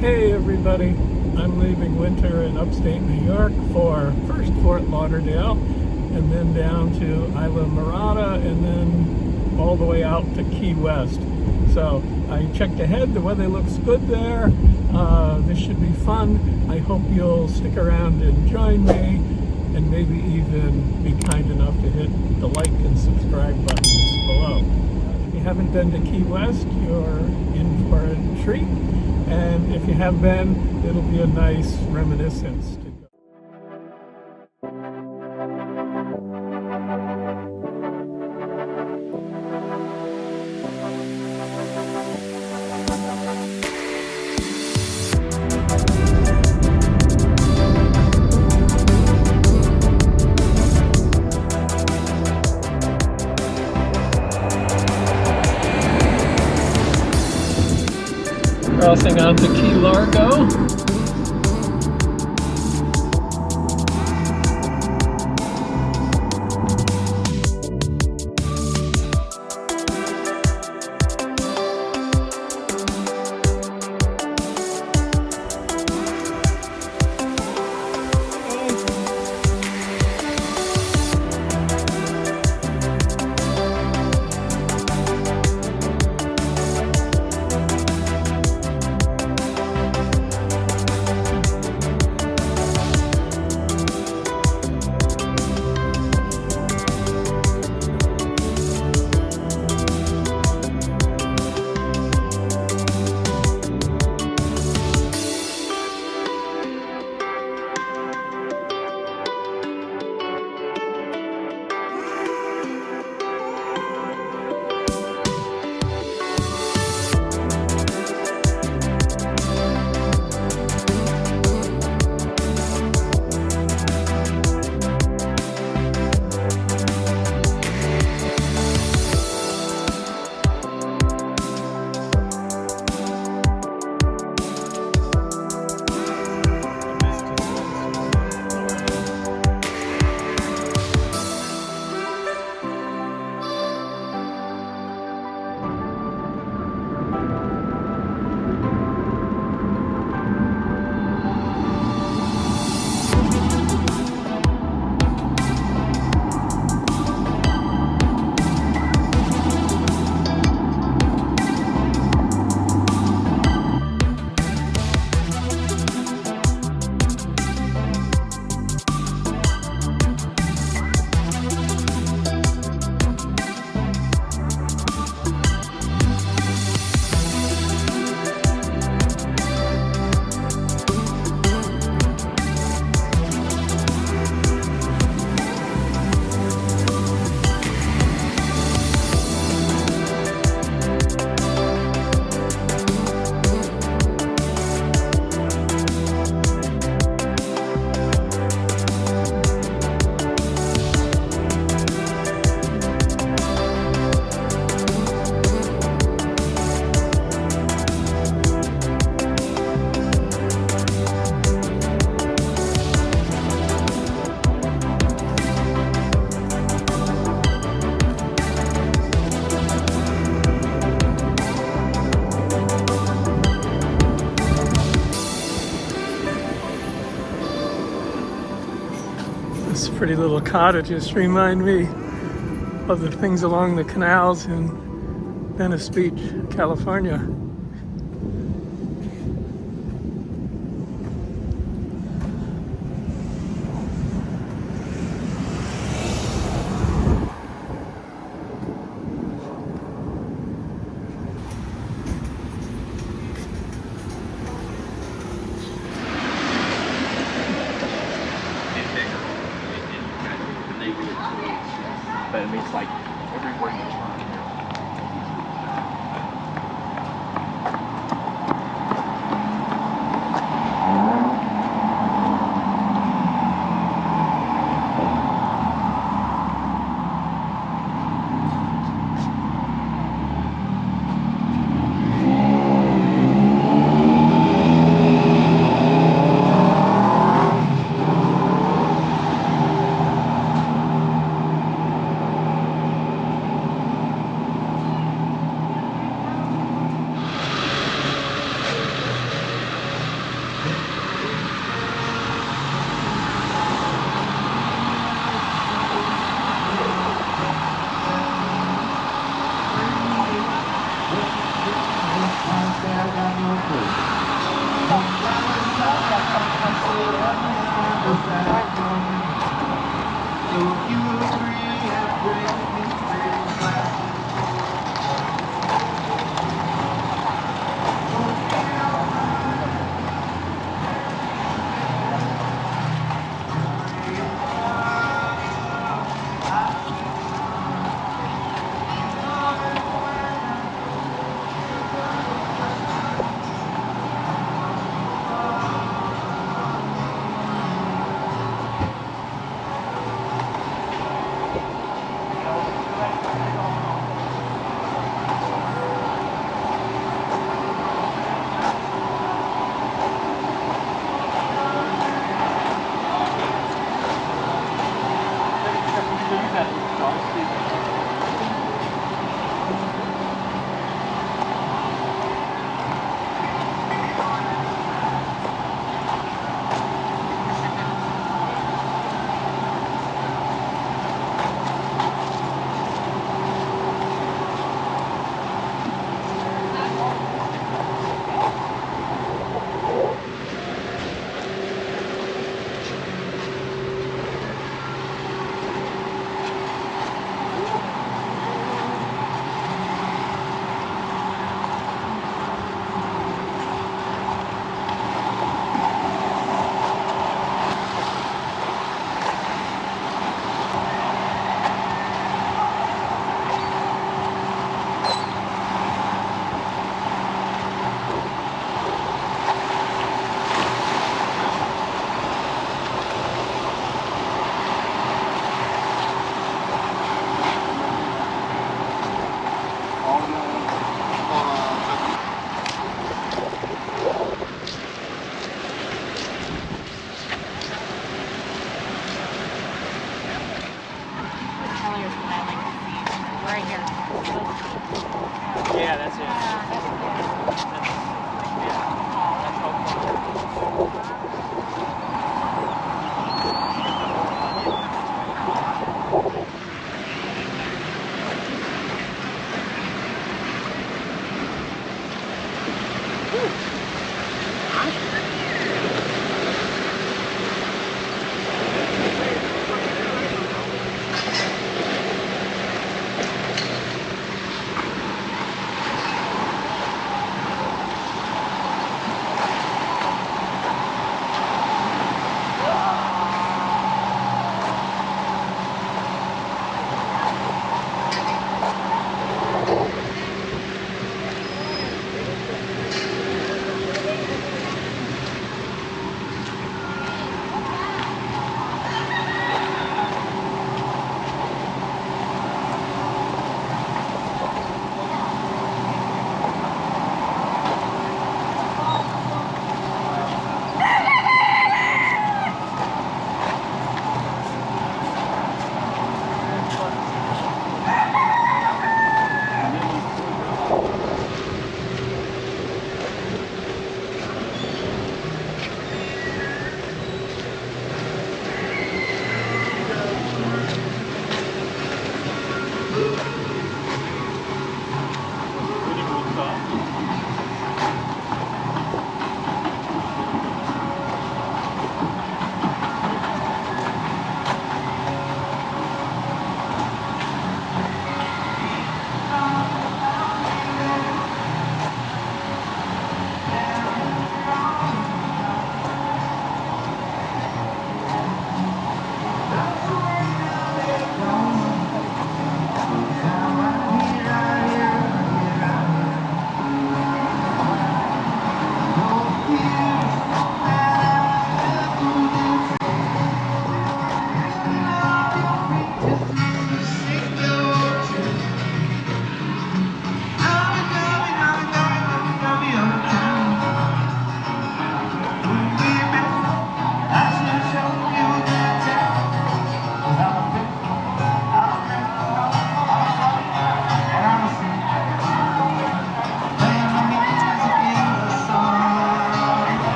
Hey everybody, I'm leaving winter in upstate New York for first Fort Lauderdale and then down to Islamorada and then all the way out to Key West. So I checked ahead, the weather looks good there. This should be fun. I hope you'll stick around and join me and maybe even be kind enough to hit the like and subscribe buttons below. If you haven't been to Key West, you're in for a treat. And if you have been, it'll be a nice reminiscence to go. Crossing onto Key Largo. These pretty little cottages remind me of the things along the canals in Venice Beach, California. But it means like everywhere you turn.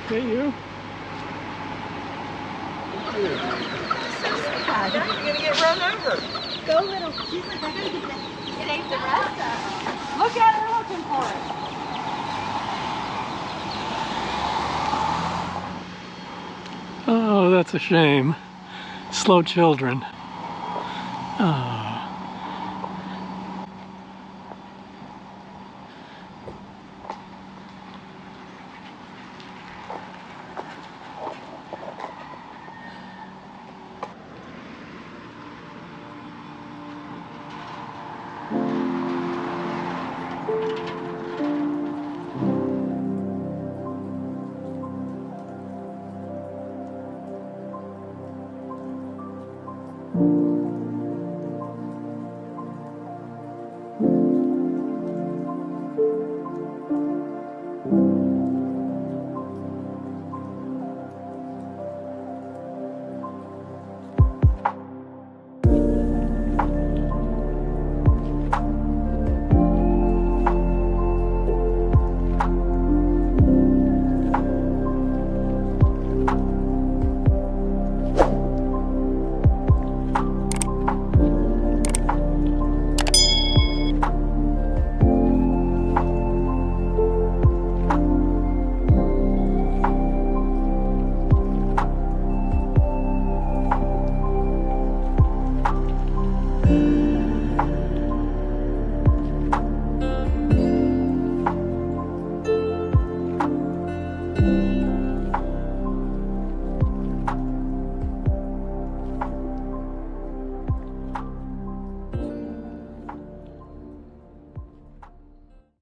Hey, you. You're gonna get run over. Go, little. She's like, I gotta get that. It ain't the rest of it. Look at her looking for it. Oh, that's a shame. Slow children. Oh.